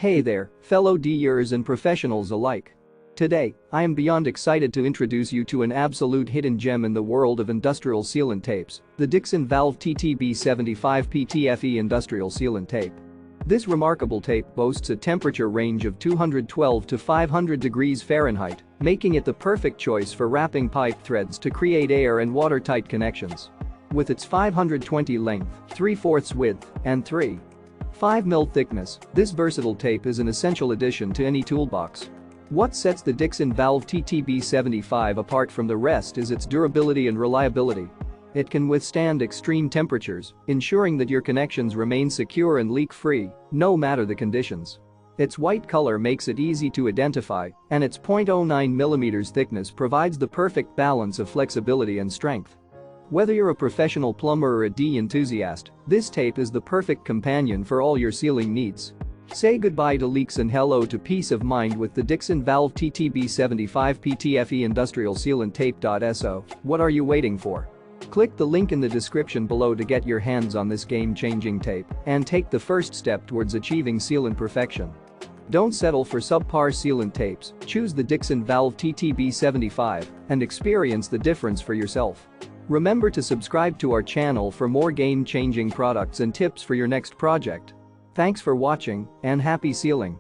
Hey there, fellow DEers and professionals alike. Today, I am beyond excited to introduce you to an absolute hidden gem in the world of industrial sealant tapes, the Dixon Valve TTB75 PTFE industrial sealant tape. This remarkable tape boasts a temperature range of 212 to 500 degrees Fahrenheit, making it the perfect choice for wrapping pipe threads to create air and watertight connections. With its 520 length, 3/4 width, and 3.5 mm thickness, this versatile tape is an essential addition to any toolbox. What sets the Dixon Valve TTB75 apart from the rest is its durability and reliability. It can withstand extreme temperatures, ensuring that your connections remain secure and leak-free, no matter the conditions. Its white color makes it easy to identify, and its 0.09 mm thickness provides the perfect balance of flexibility and strength. Whether you're a professional plumber or a DE enthusiast, this tape is the perfect companion for all your sealing needs. Say goodbye to leaks and hello to peace of mind with the Dixon Valve TTB75 PTFE Industrial Sealant Tape. What are you waiting for? Click the link in the description below to get your hands on this game-changing tape and take the first step towards achieving sealant perfection. Don't settle for subpar sealant tapes, choose the Dixon Valve TTB75 and experience the difference for yourself. Remember to subscribe to our channel for more game-changing products and tips for your next project. Thanks for watching and happy sealing.